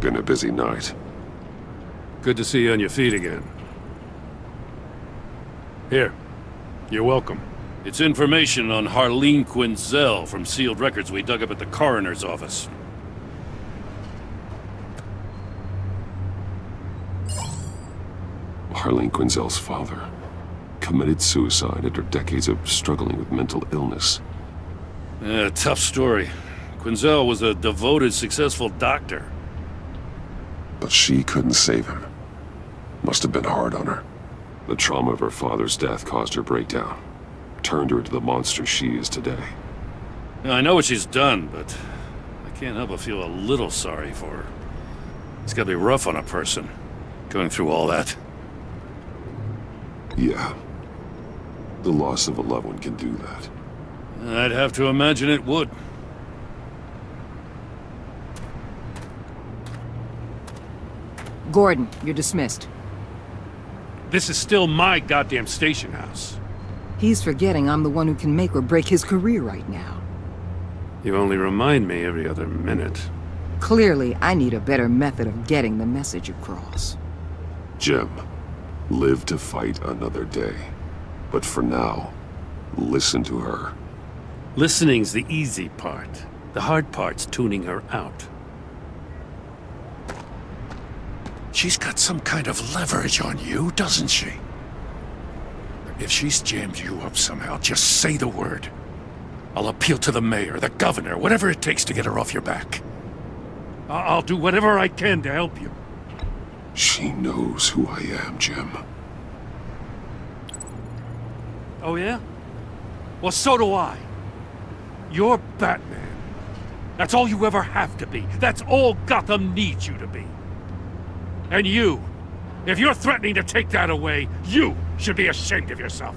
Been a busy night. Good to see you on your feet again. Here. You're welcome. It's information on Harleen Quinzel from sealed records we dug up at the coroner's office. Harleen Quinzel's father committed suicide after decades of struggling with mental illness. Tough story. Quinzel was a devoted, successful doctor. But she couldn't save him. Must have been hard on her. The trauma of her father's death caused her breakdown. Turned her into the monster she is today. Now, I know what she's done, but I can't help but feel a little sorry for her. It's gotta be rough on a person, going through all that. Yeah. The loss of a loved one can do that. I'd have to imagine it would. Gordon, you're dismissed. This is still my goddamn station house. He's forgetting I'm the one who can make or break his career right now. You only remind me every other minute. Clearly, I need a better method of getting the message across. Jim, live to fight another day. But for now, listen to her. Listening's the easy part. The hard part's tuning her out. She's got some kind of leverage on you, doesn't she? If she's jammed you up somehow, just say the word. I'll appeal to the mayor, the governor, whatever it takes to get her off your back. I'll do whatever I can to help you. She knows who I am, Jim. Oh yeah? Well, so do I. You're Batman. That's all you ever have to be. That's all Gotham needs you to be. And you, if you're threatening to take that away, you should be ashamed of yourself.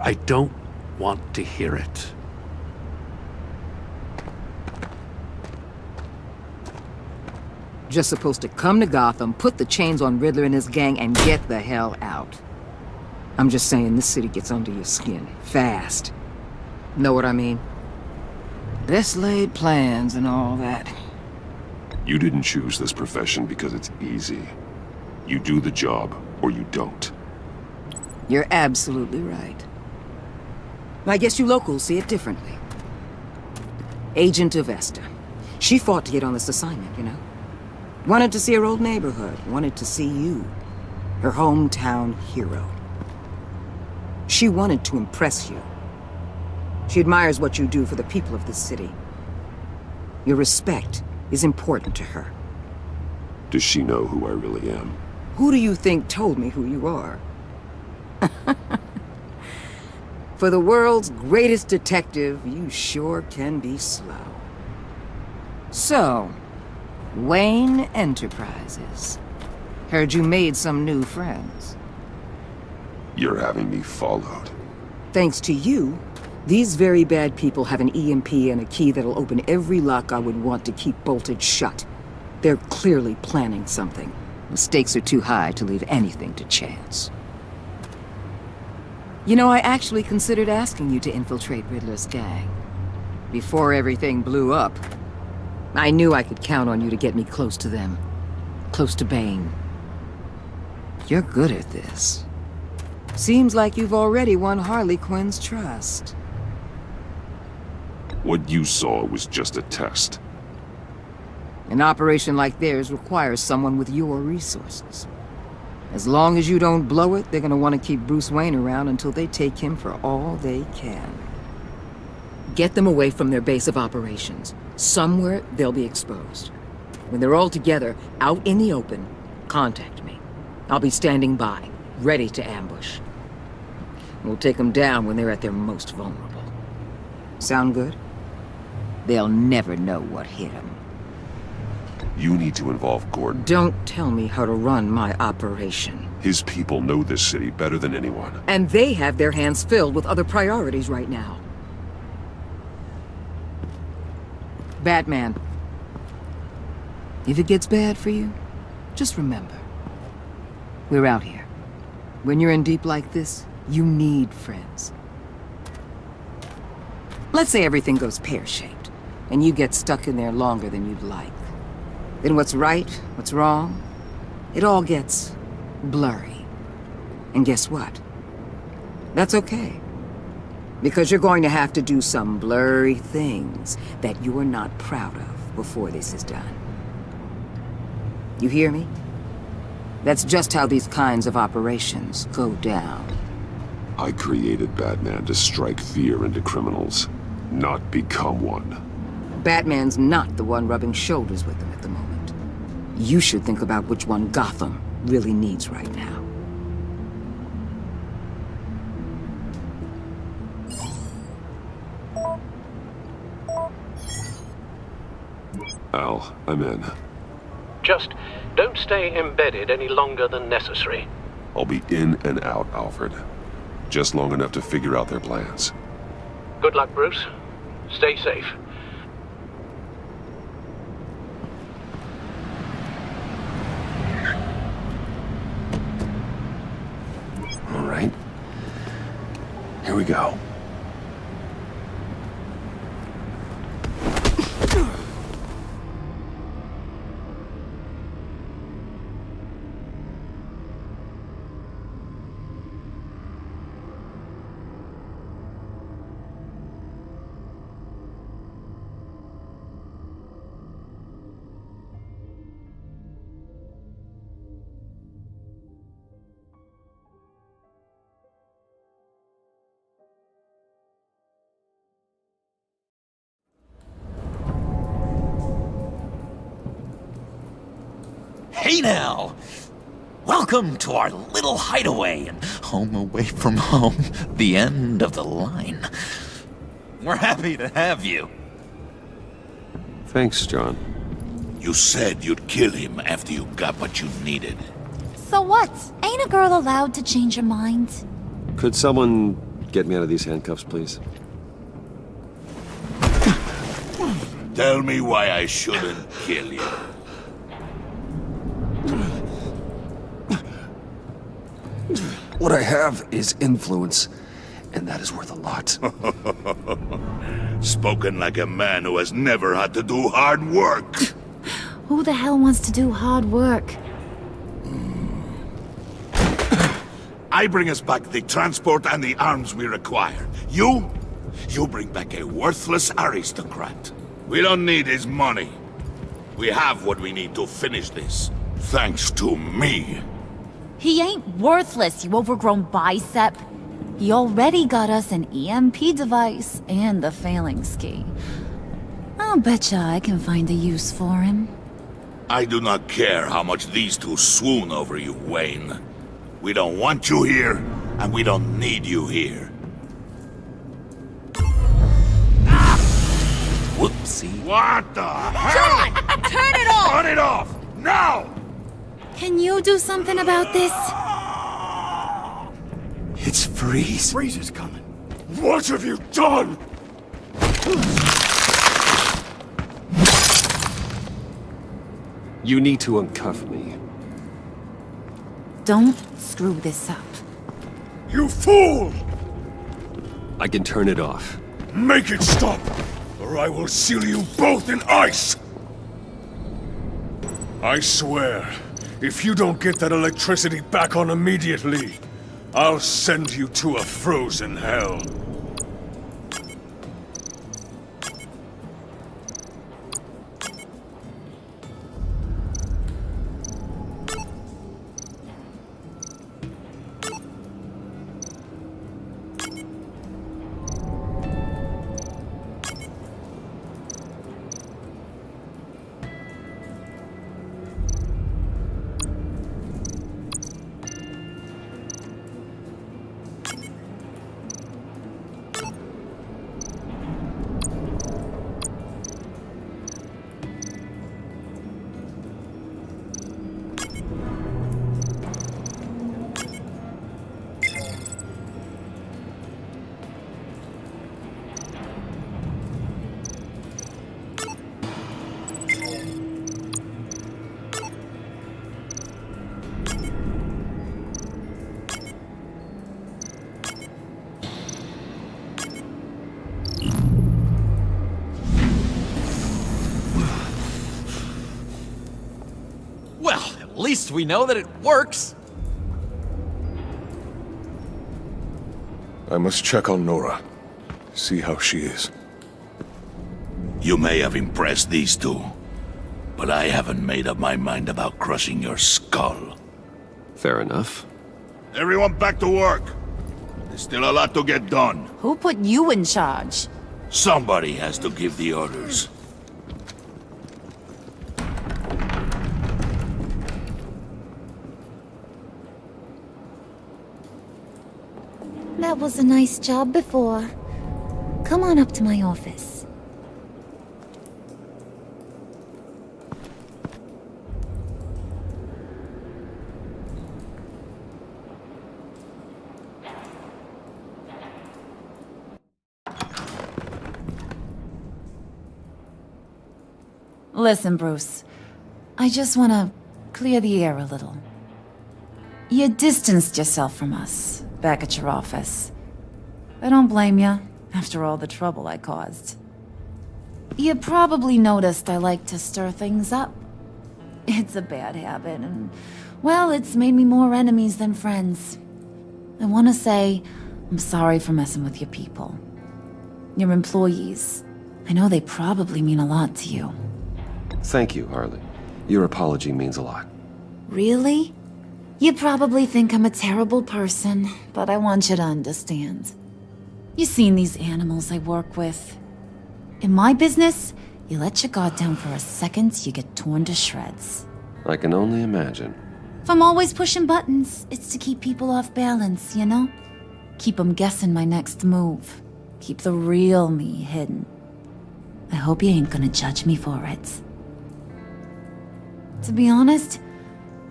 I don't want to hear it. Just supposed to come to Gotham, put the chains on Riddler and his gang, and get the hell out. I'm just saying, this city gets under your skin. Fast. Know what I mean? Best laid plans and all that. You didn't choose this profession because it's easy. You do the job, or you don't. You're absolutely right. I guess you locals see it differently. Agent Avesta. She fought to get on this assignment, you know? Wanted to see her old neighborhood. Wanted to see you. Her hometown hero. She wanted to impress you. She admires what you do for the people of this city. Your respect is important to her. Does she know who I really am? Who do you think told me who you are? For the world's greatest detective, you sure can be slow. So, Wayne Enterprises. Heard you made some new friends. You're having me followed. Thanks to you, these very bad people have an EMP and a key that'll open every lock I would want to keep bolted shut. They're clearly planning something. The stakes are too high to leave anything to chance. You know, I actually considered asking you to infiltrate Riddler's gang. Before everything blew up, I knew I could count on you to get me close to them. Close to Bane. You're good at this. Seems like you've already won Harley Quinn's trust. What you saw was just a test. An operation like theirs requires someone with your resources. As long as you don't blow it, they're gonna want to keep Bruce Wayne around until they take him for all they can. Get them away from their base of operations. Somewhere they'll be exposed. When they're all together, out in the open, contact me. I'll be standing by, ready to ambush. We'll take them down when they're at their most vulnerable. Sound good? They'll never know what hit them. You need to involve Gordon. Don't tell me how to run my operation. His people know this city better than anyone. And they have their hands filled with other priorities right now. Batman. If it gets bad for you, just remember. We're out here. When you're in deep like this, you need friends. Let's say everything goes pear-shaped, and you get stuck in there longer than you'd like. Then what's right, what's wrong, it all gets blurry. And guess what? That's okay. Because you're going to have to do some blurry things that you are not proud of before this is done. You hear me? That's just how these kinds of operations go down. I created Batman to strike fear into criminals, not become one. Batman's not the one rubbing shoulders with them at the moment. You should think about which one Gotham really needs right now. Al, I'm in. Just don't stay embedded any longer than necessary. I'll be in and out, Alfred. Just long enough to figure out their plans. Good luck, Bruce. Stay safe. All right. Here we go. Hey now! Welcome to our little hideaway and home away from home, the end of the line. We're happy to have you. Thanks, John. You said you'd kill him after you got what you needed. So what? Ain't a girl allowed to change her mind? Could someone get me out of these handcuffs, please? Tell me why I shouldn't kill you. What I have is influence, and that is worth a lot. Spoken like a man who has never had to do hard work. Who the hell wants to do hard work? I bring us back the transport and the arms we require. You bring back a worthless aristocrat. We don't need his money. We have what we need to finish this. Thanks to me. He ain't worthless, you overgrown bicep. He already got us an EMP device and the phalanx key. I'll betcha I can find a use for him. I do not care how much these two swoon over you, Wayne. We don't want you here, and we don't need you here. Whoopsie. What the hell? John! Turn it off! Turn it off! Now! Can you do something about this? It's Freeze. Freeze is coming. What have you done? You need to uncuff me. Don't screw this up. You fool! I can turn it off. Make it stop, or I will seal you both in ice! I swear, if you don't get that electricity back on immediately, I'll send you to a frozen hell. least we know that it works. I must check on Nora. See how she is. You may have impressed these two, but I haven't made up my mind about crushing your skull. Fair enough. Everyone back to work. There's still a lot to get done. Who put you in charge? Somebody has to give the orders. That was a nice job before. Come on up to my office. Listen, Bruce. I just want to clear the air a little. You distanced yourself from us back at your office. I don't blame you, after all the trouble I caused. You probably noticed I like to stir things up. It's a bad habit, and, well, it's made me more enemies than friends. I want to say I'm sorry for messing with your people. Your employees. I know they probably mean a lot to you. Thank you, Harley. Your apology means a lot. Really? You probably think I'm a terrible person, but I want you to understand. You've seen these animals I work with. In my business, you let your guard down for a second, you get torn to shreds. I can only imagine. If I'm always pushing buttons, it's to keep people off balance, you know? Keep them guessing my next move. Keep the real me hidden. I hope you ain't gonna judge me for it. To be honest,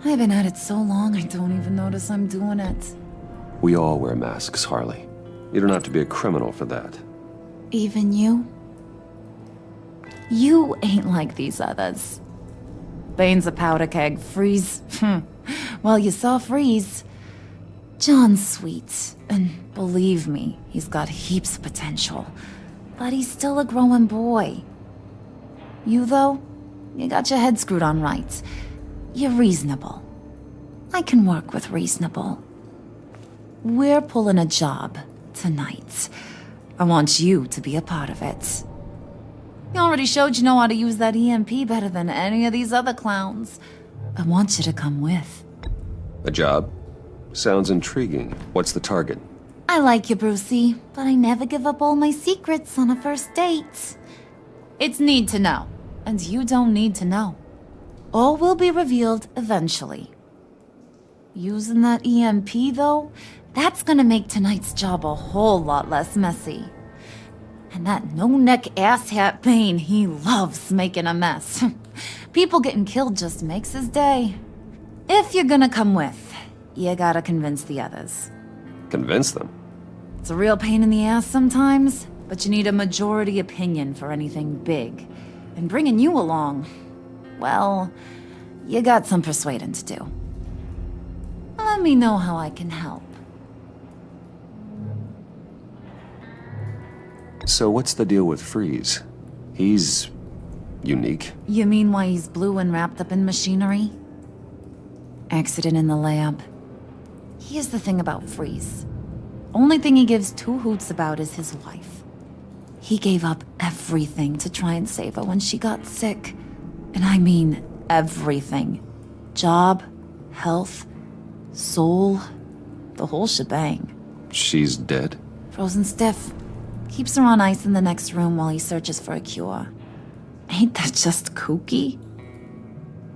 I've been at it so long I don't even notice I'm doing it. We all wear masks, Harley. You don't have to be a criminal for that. Even you? You ain't like these others. Bane's a powder keg. Freeze. Well, you saw Freeze. John's sweet, and believe me, he's got heaps of potential. But he's still a growing boy. You, though, you got your head screwed on right. You're reasonable. I can work with reasonable. We're pulling a job tonight. I want you to be a part of it. You already showed you know how to use that EMP better than any of these other clowns. I want you to come with. A job? Sounds intriguing. What's the target? I like you, Brucey, but I never give up all my secrets on a first date. It's need to know, and you don't need to know. All will be revealed eventually. Using that EMP, though, that's gonna make tonight's job a whole lot less messy. And that no-neck asshat Bane, he loves making a mess. People getting killed just makes his day. If you're gonna come with, you gotta convince the others. Convince them? It's a real pain in the ass sometimes, but you need a majority opinion for anything big. And bringing you along, well, you got some persuading to do. Let me know how I can help. So what's the deal with Freeze? He's unique. You mean why he's blue and wrapped up in machinery? Accident in the lab. Here's the thing about Freeze. Only thing he gives two hoots about is his wife. He gave up everything to try and save her when she got sick. And I mean everything. Job, health, soul, the whole shebang. She's dead? Frozen stiff. Keeps her on ice in the next room while he searches for a cure. Ain't that just kooky?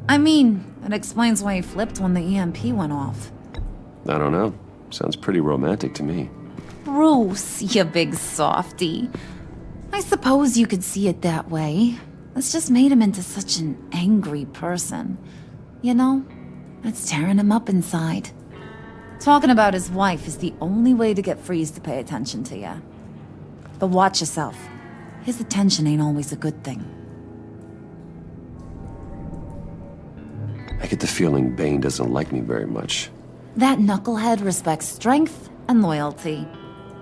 I mean, it explains why he flipped when the EMP went off. I don't know. Sounds pretty romantic to me. Bruce, you big softy. I suppose you could see it that way. It's just made him into such an angry person. You know, it's tearing him up inside. Talking about his wife is the only way to get Freeze to pay attention to you. But watch yourself. His attention ain't always a good thing. I get the feeling Bane doesn't like me very much. That knucklehead respects strength and loyalty.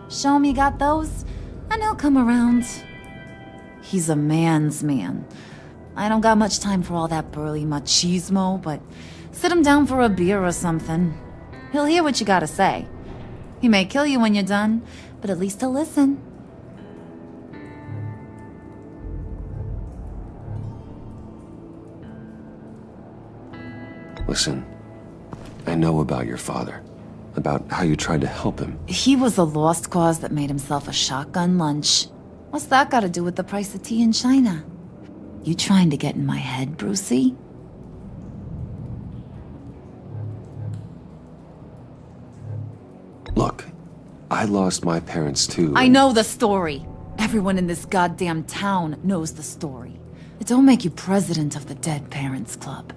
Show him you got those, and he'll come around. He's a man's man. I don't got much time for all that burly machismo, but Sit him down for a beer or something. He'll hear what you gotta say. He may kill you when you're done, but at least he'll listen. Listen, I know about your father. About how you tried to help him. He was a lost cause that made himself a shotgun lunch. What's that got to do with the price of tea in China? You trying to get in my head, Brucey? Look, I lost my parents too. I know the story. Everyone in this goddamn town knows the story. It don't make you president of the Dead Parents Club.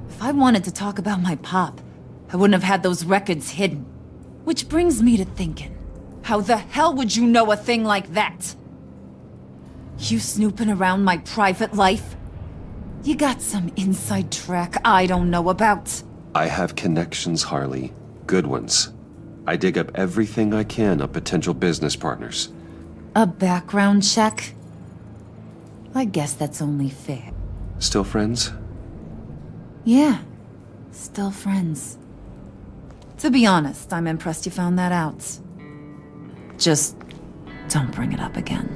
If I wanted to talk about my pop, I wouldn't have had those records hidden. Which brings me to thinking, how the hell would you know a thing like that? You snooping around my private life? You got some inside track I don't know about. I have connections, Harley. Good ones. I dig up everything I can of potential business partners. A background check? I guess that's only fair. Still friends? Yeah, still friends. To be honest, I'm impressed you found that out. Just don't bring it up again.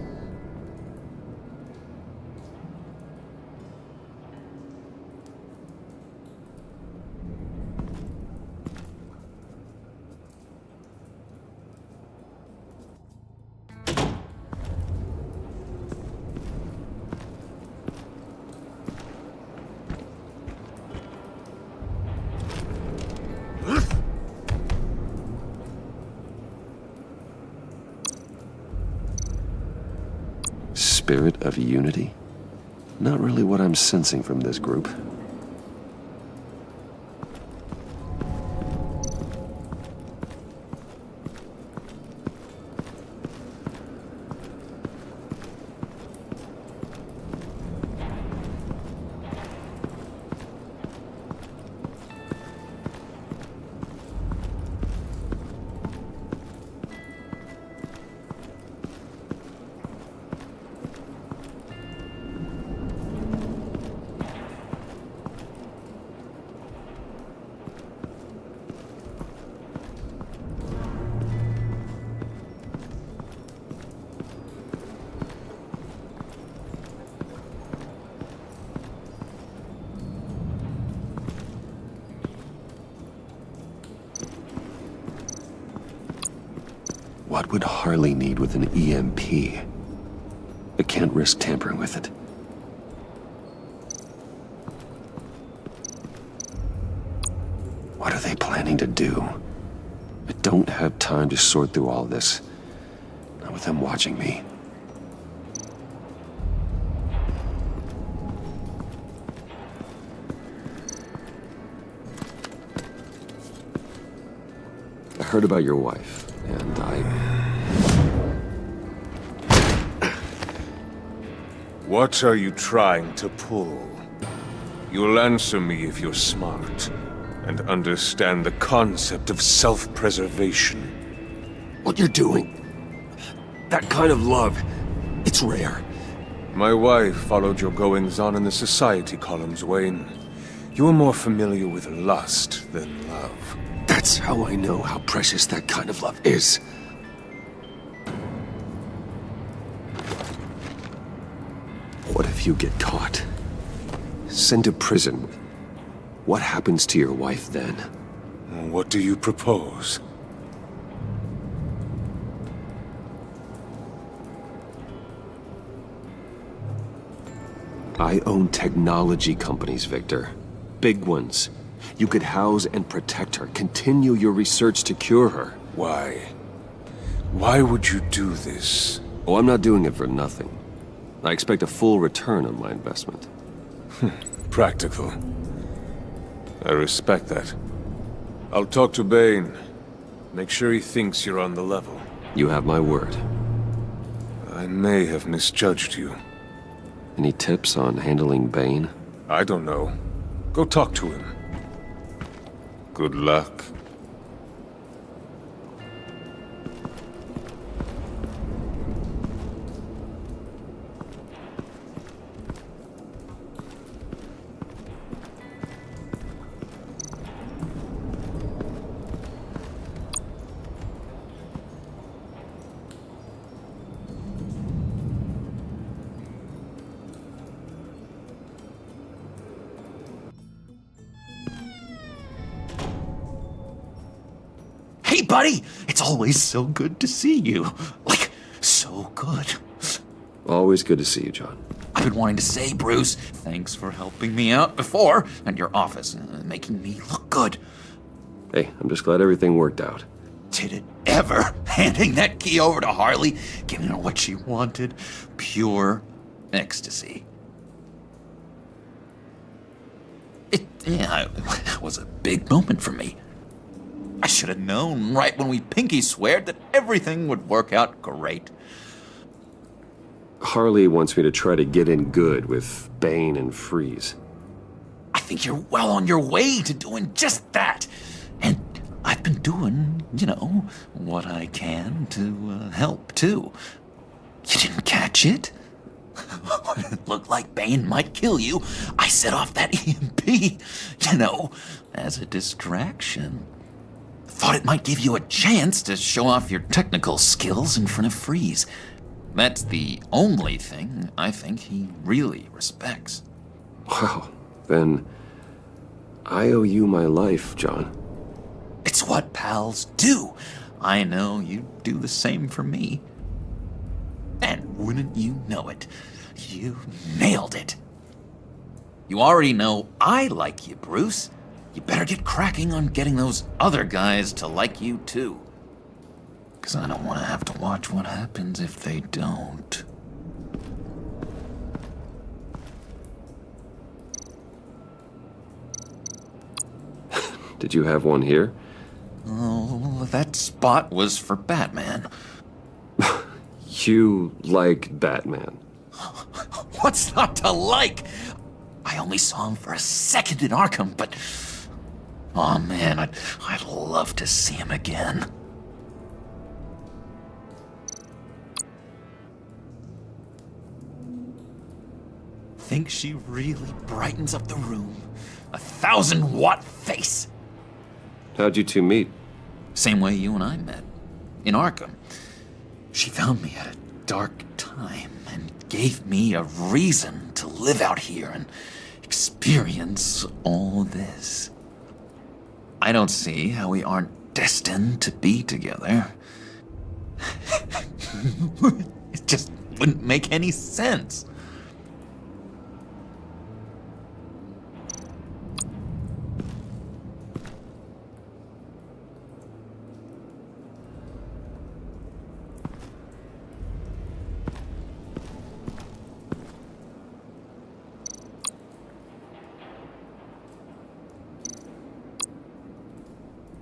Spirit of unity? Not really what I'm sensing from this group. What would Harley need with an EMP? I can't risk tampering with it. What are they planning to do? I don't have time to sort through all this. Not with them watching me. I heard about your wife, and What are you trying to pull? You'll answer me if you're smart and understand the concept of self-preservation. What you're doing, that kind of love, it's rare. My wife followed your goings-on in the society columns, Wayne. You are more familiar with lust than love. That's how I know how precious that kind of love is. What if you get caught? Sent to prison. What happens to your wife then? What do you propose? I own technology companies, Victor. Big ones. You could house and protect her, continue your research to cure her. Why? Why would you do this? Oh, I'm not doing it for nothing. I expect a full return on my investment. Practical. I respect that. I'll talk to Bane. Make sure he thinks you're on the level. You have my word. I may have misjudged you. Any tips on handling Bane? I don't know. Go talk to him. Good luck. buddy. It's always so good to see you. Like, so good. Always good to see you, John. I've been wanting to say, Bruce, thanks for helping me out before at your office, making me look good. Hey, I'm just glad everything worked out. Did it ever? Handing that key over to Harley, giving her what she wanted. Pure ecstasy. It was a big moment for me. I should have known right when we pinky sweared that everything would work out great. Harley wants me to try to get in good with Bane and Freeze. I think you're well on your way to doing just that. And I've been doing, what I can to help, too. You didn't catch it? It looked like Bane might kill you. I set off that EMP, as a distraction. Thought it might give you a chance to show off your technical skills in front of Freeze. That's the only thing I think he really respects. Wow, then I owe you my life, John. It's what pals do. I know you do the same for me. And wouldn't you know it, you nailed it. You already know I like you, Bruce. You better get cracking on getting those other guys to like you, too. 'Cause I don't want to have to watch what happens if they don't. Did you have one here? Oh, that spot was for Batman. You like Batman. What's not to like? I only saw him for a second in Arkham, but... oh man, I'd love to see him again. Think she really brightens up the room. 1,000-watt face. How'd you two meet? Same way you and I met. In Arkham. She found me at a dark time and gave me a reason to live out here and experience all this. I don't see how we aren't destined to be together. It just wouldn't make any sense.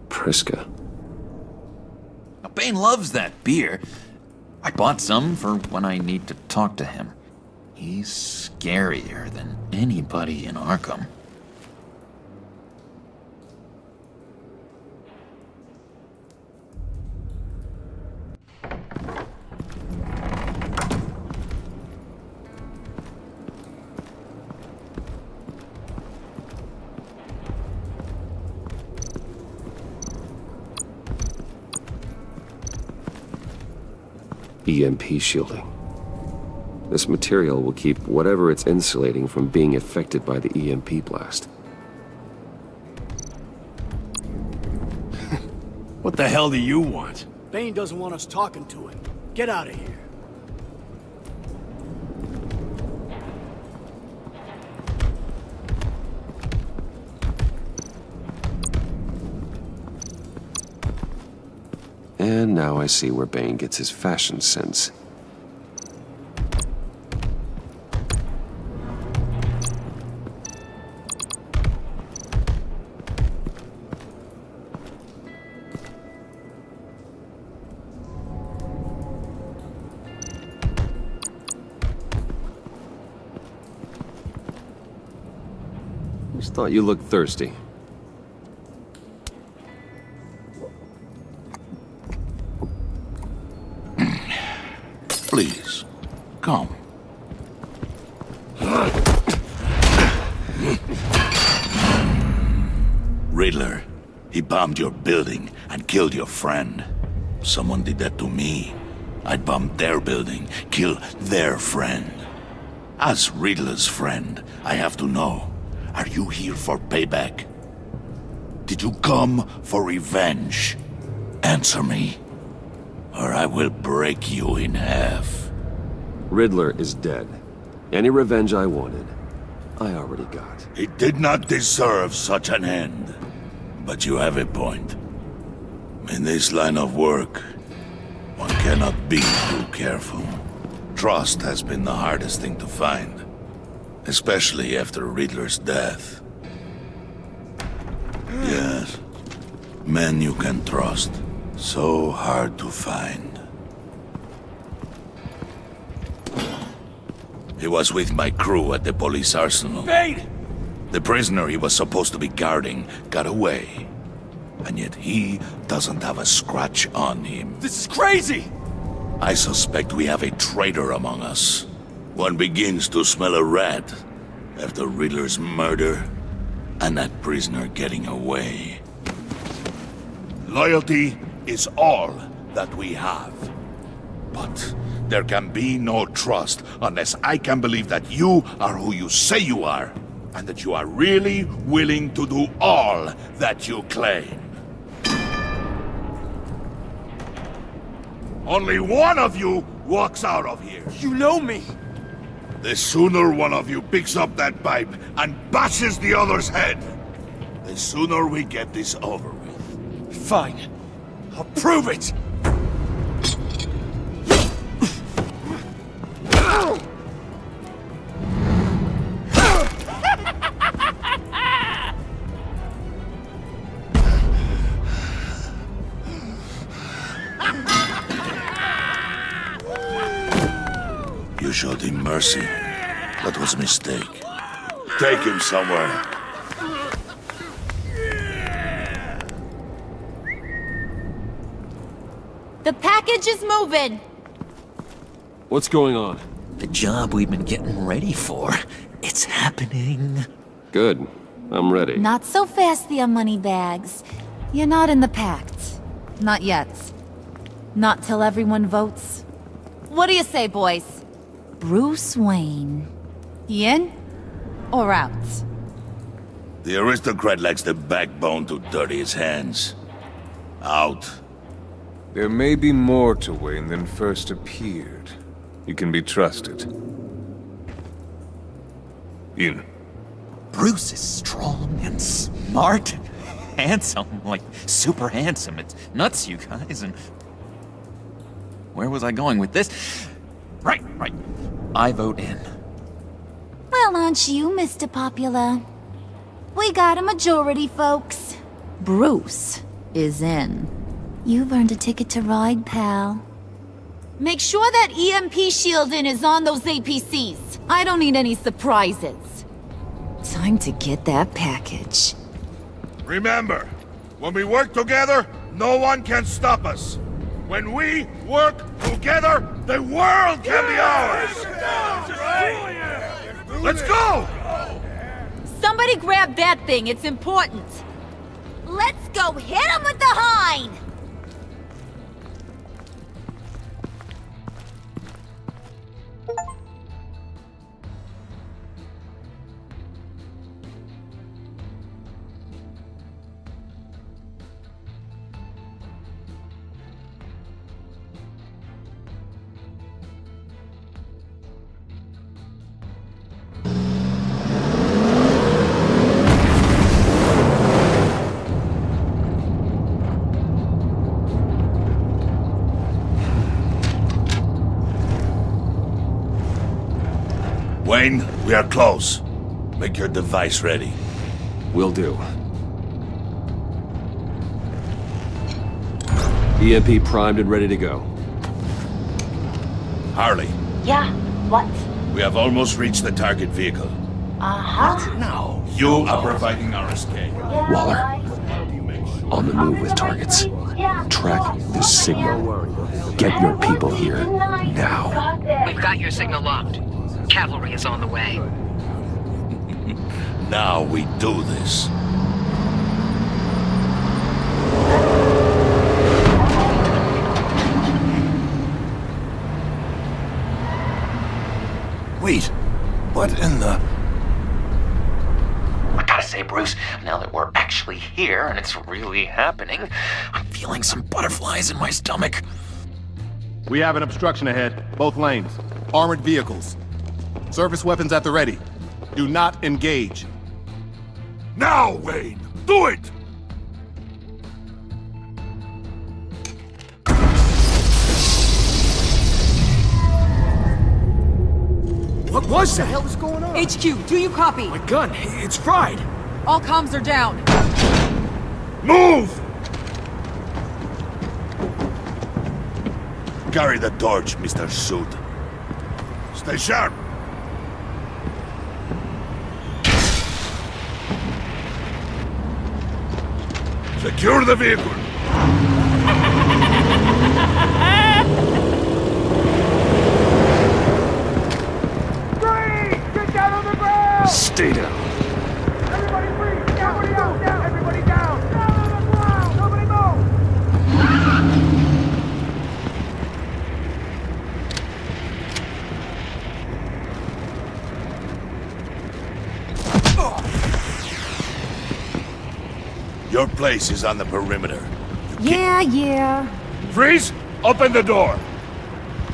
Priska. Now, Bane loves that beer. I bought some for when I need to talk to him. He's scarier than anybody in Arkham. EMP shielding. This material will keep whatever it's insulating from being affected by the EMP blast. What the hell do you want? Bane doesn't want us talking to him. Get out of here. And now I see where Bane gets his fashion sense. Just thought you looked thirsty. Please, come. Riddler, he bombed your building and killed your friend. Someone did that to me. I'd bomb their building, kill their friend. As Riddler's friend, I have to know, are you here for payback? Did you come for revenge? Answer me, or I will break you in half. Riddler is dead. Any revenge I wanted, I already got. He did not deserve such an end. But you have a point. In this line of work, one cannot be too careful. Trust has been the hardest thing to find, especially after Riddler's death. Yes, men you can trust. So hard to find. He was with my crew at the police arsenal. Bane! The prisoner he was supposed to be guarding got away. And yet he doesn't have a scratch on him. This is crazy! I suspect we have a traitor among us. One begins to smell a rat after Riddler's murder and that prisoner getting away. Loyalty is all that we have. But there can be no trust unless I can believe that you are who you say you are, and that you are really willing to do all that you claim. Only one of you walks out of here. You know me! The sooner one of you picks up that pipe and bashes the other's head, the sooner we get this over with. Fine. I'll prove it! You showed him mercy. That was a mistake. Take him somewhere. The package is moving. What's going on? The job we've been getting ready for. It's happening. Good. I'm ready. Not so fast, the Moneybags. You're not in the pact. Not yet. Not till everyone votes. What do you say, boys? Bruce Wayne. He in or out? The aristocrat lacks the backbone to dirty his hands. Out. There may be more to Wayne than first appeared. You can be trusted. In. Bruce is strong and smart and handsome, like super handsome. It's nuts, you guys, and... Where was I going with this? Right. I vote in. Well, aren't you, Mr. Popular? We got a majority, folks. Bruce is in. You've earned a ticket to ride, pal. Make sure that EMP shielding is on those APCs. I don't need any surprises. Time to get that package. Remember, when we work together, no one can stop us. When we work together, the world can be ours! Let's go! Somebody grab that thing, it's important. Let's go hit him with the hind! Wayne, we are close. Make your device ready. Will do. EMP primed and ready to go. Harley, Yeah, what? we have almost reached the target vehicle. Uh-huh. Now, you are providing our escape. Waller, on the move with targets. Track this signal. Get your people here, now. We've got your signal locked. Cavalry is on the way. Now we do this. Wait, what in the... I gotta say, Bruce, now now that we're actually here and it's really happening, I'm feeling some butterflies in my stomach. We have an obstruction ahead, both lanes. Armored vehicles. Service weapons at the ready. Do not engage. Now, Wayne! Do it! What was that? What the hell is going on? HQ, do you copy? My gun, it's fried. All comms are down. Move! Carry the torch, Mr. Suit. Stay sharp. Secure the vehicle. Get down on the ground! Stay down. Everybody free! Everybody out! Down! Everybody down! Down on the ground! Nobody move! Your place is on the perimeter. Yeah. Freeze! Open the door!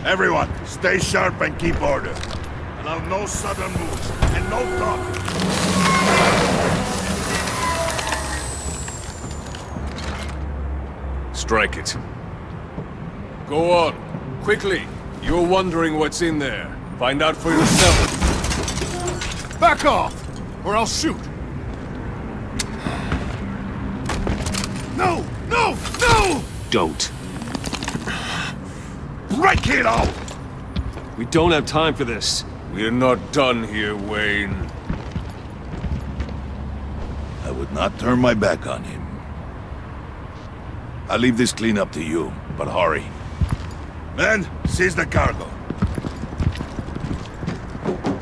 Everyone, stay sharp and keep order. Allow no sudden moves, and no talk. Strike it. Go on. Quickly. You're wondering what's in there. Find out for yourself. Back off, or I'll shoot. No! No! No! Don't. Break it out! We don't have time for this. We're not done here, Wayne. I would not turn my back on him. I'll leave this cleanup to you, but hurry. Men, seize the cargo.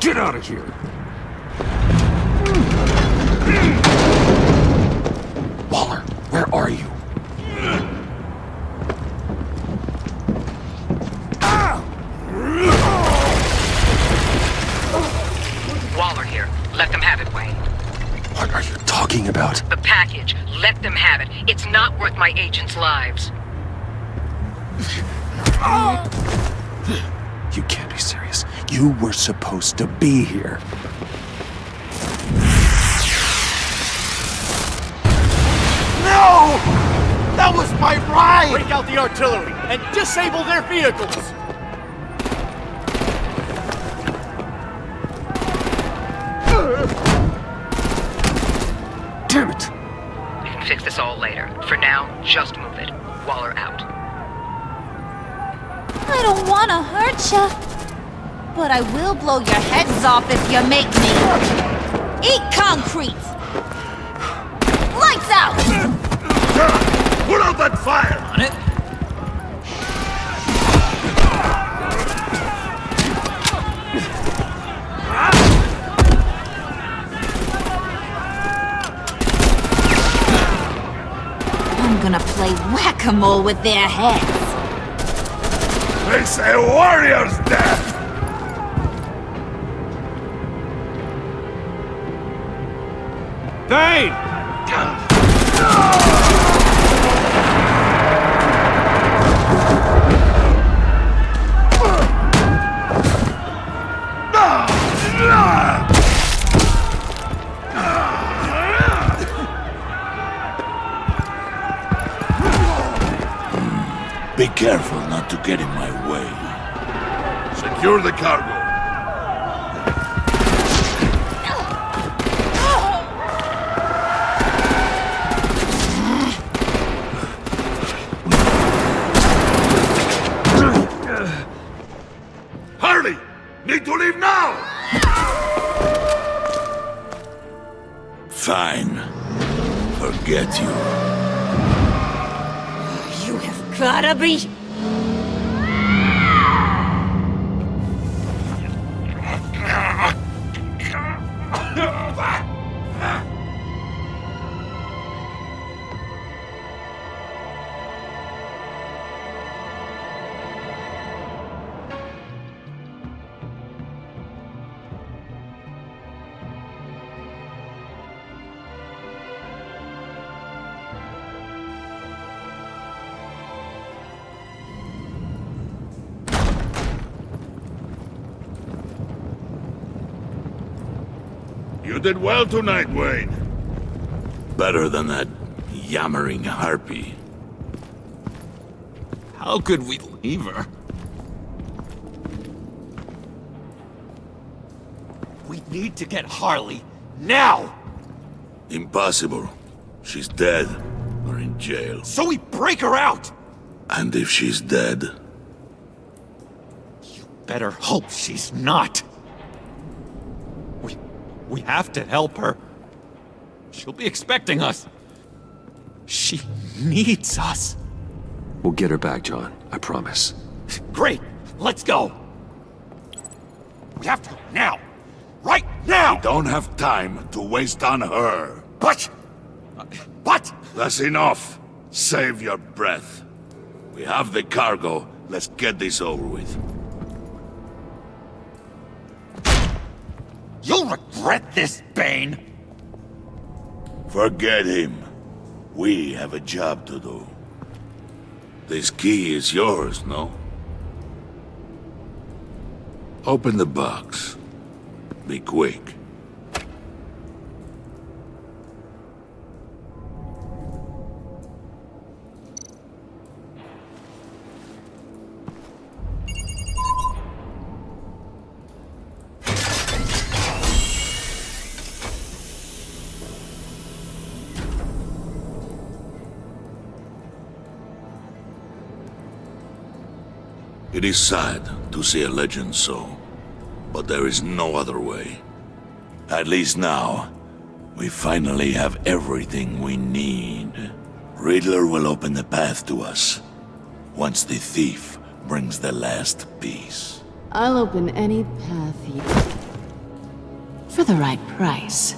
Get out of here! Waller, where are you? Waller here. Let them have it, Wayne. What are you talking about? The package. Let them have it. It's not worth my agents' lives. You can't be serious. You were supposed to be here. No! That was my ride! Break out the artillery and disable their vehicles! Damn it! We can fix this all later. For now, just move it. Waller out. I don't want to hurt ya, but I will blow your heads off if you make me. Eat concrete! Lights out! Put out that fire! On it. I'm gonna play whack-a-mole with their heads. It's a warrior's death! Dane! Be careful not to get in my way. Secure the cargo. Hurry! Need to leave now! Fine. Forget you. You have gotta be... You did well tonight, Wayne. Better than that yammering harpy. How could we leave her? We need to get Harley, now! Impossible. She's dead, or in jail. So we break her out! And if she's dead? Better hope she's not. We have to help her. She'll be expecting us. She needs us. We'll get her back, John. I promise. Great! Let's go! We have to go now! Right now! We don't have time to waste on her. But... That's enough. Save your breath. We have the cargo. Let's get this over with. You'll regret this, Bane! Forget him. We have a job to do. This key is yours, no? Open the box. Be quick. It is sad to see a legend so, but there is no other way. At least now, we finally have everything we need. Riddler will open the path to us, once the thief brings the last piece. I'll open any path you... for the right price.